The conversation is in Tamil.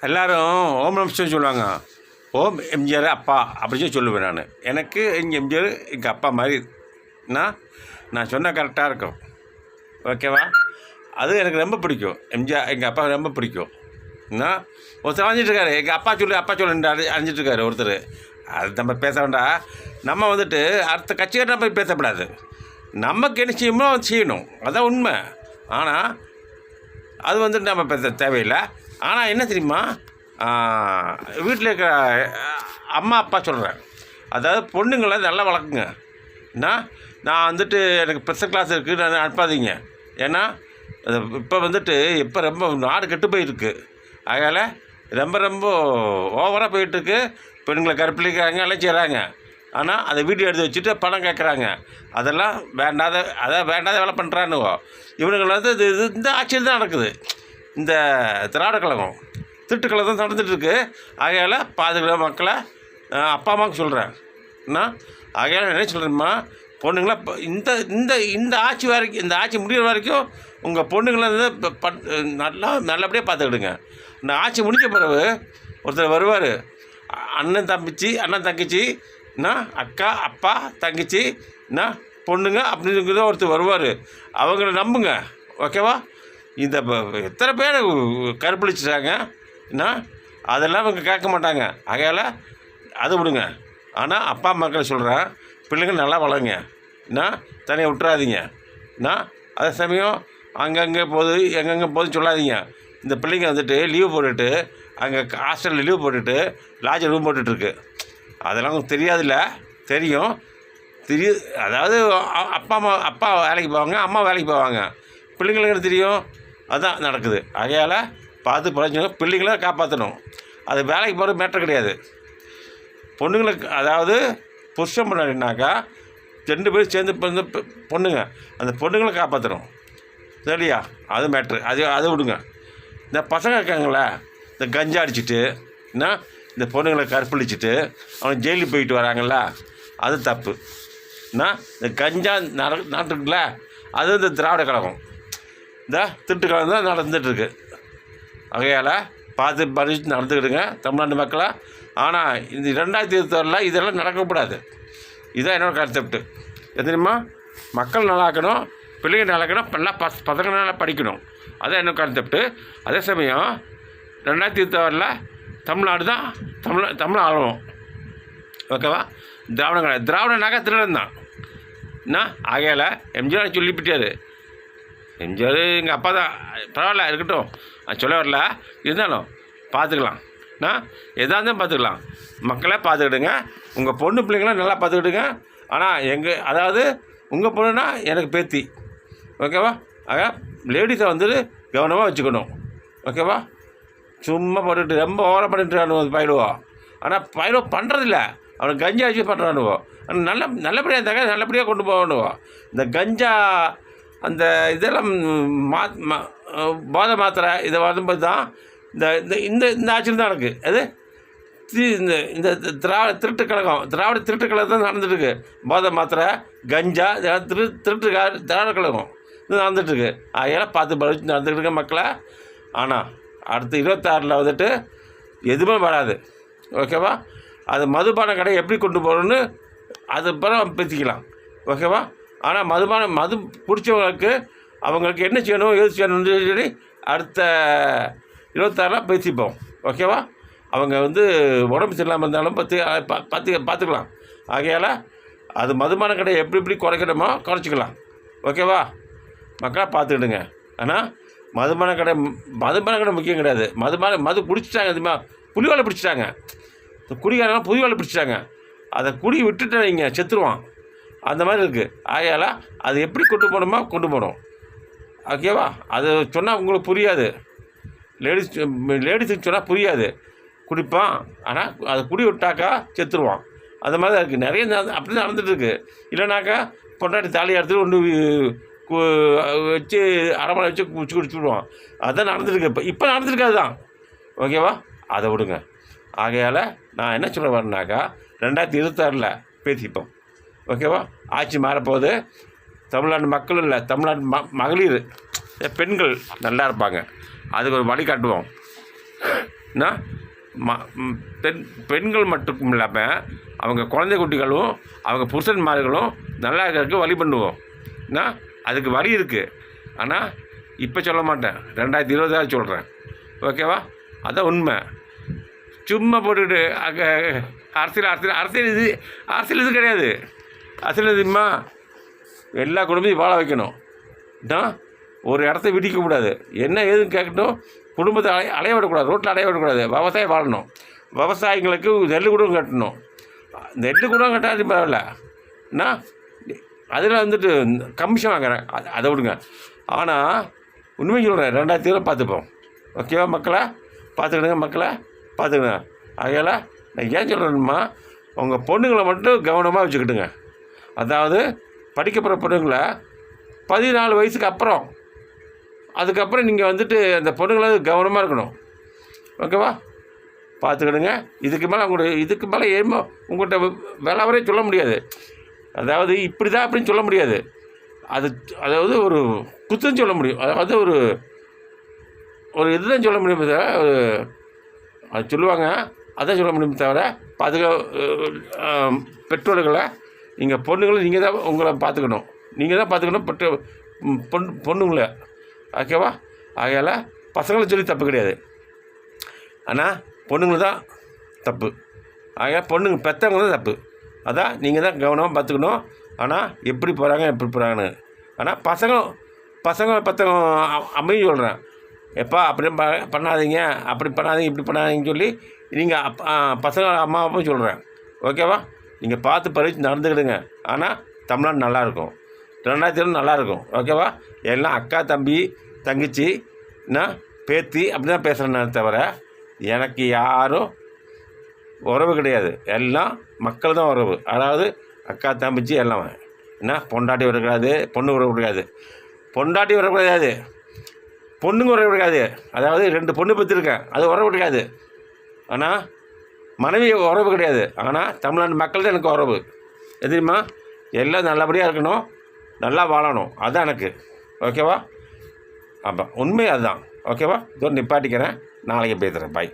எல்லோரும் ஓம் நம சிவாய சொல்லுவாங்க. ஓம் எம்ஜிஆர் அப்பா அப்படின்னு சொல்லுவேன் நான். எனக்கு எங்கள் எம்ஜிஆர் எங்கள் அப்பா மாதிரி நான் சொன்னால் கரெக்டாக இருக்கும். ஓகேவா? அது எனக்கு ரொம்ப பிடிக்கும். எம்ஜிஆர் எங்கள் அப்பா ரொம்ப பிடிக்கும். ஒருத்தர் அணிஞ்சிட்ருக்காரு, எங்கள் அப்பா சொல்லு அணிஞ்சிட்ருக்காரு ஒருத்தர். அது நம்ம பேச வேண்டாம். நம்ம அடுத்த கட்சிக்கார நம்ம பேசக்கூடாது. நமக்கு என்ன செய்யணுமோ செய்யணும், அதுதான் உண்மை. ஆனால் அது நம்ம பேச தேவையில்லை. ஆனால் என்ன தெரியுமா, வீட்டில் இருக்கிற அம்மா அப்பா சொல்கிறேன், அதாவது பொண்ணுங்களை நல்லா வளர்க்குங்க. நான் எனக்கு ஸ்பெஷல் கிளாஸ் இருக்குது, நான் அனுப்பாதீங்க. ஏன்னா இப்போ ரொம்ப நாடு கெட்டு போயிருக்கு. அதனால் ரொம்ப ஓவராக போயிட்டுருக்கு. பெண்களை கற்பழிக்கிறாங்க, எல்லாம் செய்கிறாங்க. ஆனால் அதை வீடியோ எடுத்து வச்சுட்டு பணம் கேட்குறாங்க. அதெல்லாம் வேண்டாத வேலை பண்ணுறானுவோ. இவனுங்களை இந்த ஆட்சியில் தான் நடக்குது. இந்த திராவிட கழகம் திருட்டுக்களை தான் நடந்துகிட்ருக்கு. ஆகையால் பாதுகாப்பு மக்களை அப்பா அம்மாவுக்கு சொல்கிறேன். ஆகையால் என்ன சொல்கிறேம்மா, பொண்ணுங்களா இந்த ஆட்சி வரைக்கும், இந்த ஆட்சி முடிகிற வரைக்கும் உங்கள் பொண்ணுங்களை நல்லபடியாக பார்த்துக்கிடுங்க. இந்த ஆட்சி முடிஞ்ச பிறகு ஒருத்தர் வருவார், அண்ணன் தங்கச்சி அக்கா அப்பா தங்கச்சி பொண்ணுங்க அப்படிங்கிறத ஒருத்தர் வருவார். அவங்கள நம்புங்க. ஓகேவா? இந்த எத்தனை பேர் கற்பழிச்சிட்டாங்க, அதெல்லாம் அவங்க கேட்க மாட்டாங்க. ஆகையால் அதை விடுங்க. ஆனால் அப்பா அம்மாக்களை சொல்கிறேன், பிள்ளைங்க நல்லா வளருங்க. தனியாக விட்டுறாதீங்க. அதே சமயம் அங்கங்கே எங்கெங்கே போகுதுன்னு சொல்லாதீங்க. இந்த பிள்ளைங்க லீவு போட்டுட்டு அங்கே ஹாஸ்டலில் லீவு போட்டுட்டு லாட்ஜில் ரூம் போட்டுட்ருக்கு. அதெல்லாம் உங்களுக்கு தெரியாதுல்ல? தெரியும். அதாவது அப்பா வேலைக்கு போவாங்க, அம்மா வேலைக்கு போவாங்க. பிள்ளைங்களுக்கு தெரியும். அதுதான் நடக்குது. ஆகையால் பார்த்து பழச்சுங்க. பிள்ளைங்கள காப்பாற்றணும். அது வேலைக்கு போகிற மேட்டர் கிடையாது. பொண்ணுங்களுக்கு, அதாவது புருஷன் பண்ணாக்கா 2 பேரும் சேர்ந்து பொண்ணுங்க, அந்த பொண்ணுங்களை காப்பாற்றணும். சரியா? அது மேட்ரு. அதை விடுங்க. இந்த பசங்க இருக்காங்களே, இந்த கஞ்சா அடிச்சுட்டு இந்த பொண்ணுங்களை கற்பழிச்சிட்டு அவனுக்கு ஜெயிலுக்கு போயிட்டு வராங்கள்ல, அது தப்பு. இந்த கஞ்சா நாட்டுக்குல அது இந்த திராவிட கழகம், இந்த திருட்டு கழகம் தான் நடந்துகிட்ருக்கு. ஆகையால் பார்த்து பறிச்சு நடந்துக்கிடுங்க தமிழ்நாட்டு மக்களை. ஆனால் இந்த 2026 இதெல்லாம் நடக்கக்கூடாது. இதுதான் என்னோடய கான்செப்ட்டு. தெரியுமா? மக்கள் நல்லாக்கணும், பிள்ளைங்க நல்லாக்கணும், நல்லா பசங்க நல்லா படிக்கணும். அதான் என்னோடய கான்செப்ட்டு. அதே சமயம் 2026 தமிழ்நாடு தான் தமிழ் ஆளணும். ஓகேவா? திராவிடனாக்கா திருடன் தான். ஆகையால் எம்ஜிஆர் சொல்லிவிட்டார். எம்ஜிஆர் எங்கள் அப்பா தான். பரவாயில்ல, இருக்கட்டும், சொல்ல வரல. இருந்தாலும் பார்த்துக்கலாம். எதாக இருந்தாலும் பார்த்துக்கலாம். மக்களை பார்த்துக்கிடுங்க. உங்கள் பொண்ணு பிள்ளைங்களாம் நல்லா பார்த்துக்கிடுங்க. ஆனால் அதாவது உங்கள் பொண்ணுன்னா எனக்கு பேத்தி. ஓகேவா? ஆக லேடிஸை கவனமாக வச்சுக்கணும். ஓகேவா? சும்மா போட்டுட்டு ரொம்ப ஓவராக பண்ணிட்டுறானுவோ பயிலுவோம். ஆனால் பயிலுவோ பண்ணுறதில்ல, அவனுக்கு கஞ்சா வச்சு பண்ணுறானுவோ. ஆனால் நல்லபடியாக இருந்தாங்க, நல்லபடியாக கொண்டு போகணுவோம். இந்த கஞ்சா அந்த இதெல்லாம் போதை மாத்திரை இதை வரும்போது தான் இந்த ஆட்சியில் தான் இருக்குது. அது இந்த திராவிட திருட்டு கழகம் தான் நடந்துட்டுருக்கு. போதை மாத்திரை, கஞ்சா, இதெல்லாம் திராவிட கழகம் இது நடந்துகிட்ருக்கு. அதெல்லாம் பார்த்து படிச்சு நடந்துக்கிட்டு மக்களை. ஆனால் அடுத்து 26 எதுவுமே வராது. ஓகேவா? அது மதுபான கடை எப்படி கொண்டு போகணுன்னு அது பிறகு பேசிக்கலாம். ஓகேவா? ஆனால் மது பிடிச்சவங்களுக்கு அவங்களுக்கு என்ன செய்யணும், எது செய்யணும்னு சொல்லி அடுத்த 26 பேசிப்போம். ஓகேவா? அவங்க உடம்பு சரியில்லாமல் இருந்தாலும் பார்த்துக்கலாம். ஆகையால் அது மதுபான கடை எப்படி குறைக்கணுமோ குறைச்சிக்கலாம். ஓகேவா? மக்களாக பார்த்துக்கிடுங்க. ஆனால் மதுபான கடை முக்கியம் கிடையாது. மது பிடிச்சிட்டாங்க. தெரியுமா? புலிவாலை பிடிச்சிட்டாங்க. குடிகாரங்க புலிவாலை பிடிச்சிட்டாங்க. அதை குடி விட்டுட்டு வைங்க, செத்துருவான். அந்த மாதிரி இருக்குது. ஆகையால் அது எப்படி கொண்டு போகணுமோ கொண்டு போகணும். ஓகேவா? அது சொன்னால் உங்களுக்கு புரியாது. லேடிஸுக்கு சொன்னால் புரியாது. குடிப்பான், ஆனால் அதை குடி விட்டாக்கா செத்துருவான். அந்த மாதிரி தான் இருக்குது. நிறைய அப்படி தான் நடந்துகிட்ருக்கு. இல்லைனாக்கா பொண்டாட்டி தாலியை எடுத்துகிட்டு ஒன்று வச்சு அரைமணை வச்சு குடிச்சுடுவான். அதுதான் நடந்துருக்கு. இப்போ நடந்துருக்காது தான். ஓகேவா? அதை விடுங்க. ஆகையால் நான் என்ன சொல்ல வரேன்னாக்கா 2026 பேசிப்போம். ஓகேவா? ஆட்சி மாறப்போகுது. தமிழ்நாடு மக்கள் இல்லை, தமிழ்நாடு மகளிர் பெண்கள் நல்லா இருப்பாங்க. அதுக்கு ஒரு வழி காட்டுவோம். என்ன பெண்கள் மட்டும் இல்லாமல் அவங்க குழந்தை குட்டிகளும் அவங்க புருஷன்மார்களும் நல்லா இருக்கிறதுக்கு வழி பண்ணுவோம். என்ன அதுக்கு வழி இருக்குது. ஆனால் இப்போ சொல்ல மாட்டேன், 2020 சொல்கிறேன். ஓகேவா? அதான் உண்மை. சும்மா போட்டுக்கிட்டு அரசியல் இது கிடையாது. அரசியல் இதுமா எல்லா குடும்பத்தையும் வாழ வைக்கணும். தான் ஒரு இடத்த விதிக்கக்கூடாது. என்ன ஏதுன்னு கேட்கட்டும். குடும்பத்தை அலைய விடக்கூடாது, ரோட்டில் அலைய விடக்கூடாது. விவசாயம் வாழணும். விவசாயிங்களுக்கு நெல் கூட கட்டணும். நெல் கூட கட்டாது பரவாயில்ல. நான் அதில் வந்துட்டு கமிஷன் வாங்குறேன், அதை விடுங்க. ஆனால் உண்மை சொல்கிறேன், 2020 பார்த்துப்போம். ஓகேவா மக்களை? பார்த்துக்கிடுங்க மக்களை, பார்த்துக்கிடுங்க. ஆகையால் நான் ஏன் சொல்கிறேன்மா, உங்கள் பொண்ணுங்களை மட்டும் கவனமாக வச்சுக்கிட்டுங்க. அதாவது படிக்க போகிற பொண்ணுங்களை 14 வயசுக்கு அப்புறம், அதுக்கப்புறம் நீங்கள் வந்துட்டு அந்த பொண்ணுங்களை கவனமாக இருக்கணும். ஓகேவா? பார்த்துக்கிடுங்க. இதுக்கு மேலே ஏமா உங்கள்கிட்ட வேலை வரையும் சொல்ல முடியாது. அதாவது இப்படி தான் அப்படின்னு சொல்ல முடியாது. அதாவது ஒரு குத்தம் சொல்ல முடியும். அதாவது ஒரு இதுதான் சொல்ல முடியுமே தவிர, அது சொல்லுவாங்க, அதான் சொல்ல முடியுமே தவிர, பெற்றோர்களை நீங்கள் பொண்ணுங்களை நீங்கள் தான் உங்களை பார்த்துக்கணும். நீங்கள் தான் பார்த்துக்கணும் பொண்ணுங்களை. ஓகேவா? ஆகையால் பசங்களை சொல்லி தப்பு கிடையாது, ஆனால் பொண்ணுங்களை தான் தப்பு. ஆகையால் பொண்ணுங்க பெற்றவங்க தான் தப்பு. அதான் நீங்கள் தான் கவனமாக பார்த்துக்கணும். ஆனால் எப்படி போகிறாங்கன்னு. ஆனால் பசங்க பெற்றவங்க அம்மையும் சொல்கிறேன், எப்பா அப்படி பண்ணாதீங்க, அப்படி பண்ணாதீங்க, இப்படி பண்ணாதீங்கன்னு சொல்லி நீங்கள் பசங்க அம்மாவும் சொல்கிறேன். ஓகேவா? நீங்கள் பார்த்து பறித்து நடந்துக்கிடுங்க. ஆனால் தமிழ்நாடு நல்லாயிருக்கும், 2020 நல்லாயிருக்கும். ஓகேவா? எல்லாம் அக்கா தம்பி தங்கச்சி நான் பேத்தி அப்படி தான் பேசுகிறேன்னு தவிர எனக்கு யாரும் உறவு கிடையாது. எல்லாம் மக்கள் தான் உறவு. அதாவது அக்கா தம்பிச்சி எல்லாம். என்ன பொண்டாட்டி வரக்கூடாது, பொண்ணு உறவு கிடையாது. பொண்டாட்டி உறவு கிடையாது, பொண்ணுங்க உறவு கிடையாது. அதாவது 2 பொண்ணு பெற்றிருக்கேன், அது உறவு கிடையாது. ஆனால் மனைவி உறவு கிடையாது. ஆனால் தமிழ்நாடு மக்கள் தான் எனக்கு உறவு. எதுமா எல்லாம் நல்லபடியாக இருக்கணும், நல்லா வாழணும், அதுதான் எனக்கு. ஓகேவா? அப்போ உண்மை அதுதான். ஓகேவா? இதோ நிப்பாட்டிக்கிறேன், நாளைக்கு பேசுகிறேன். பாய்.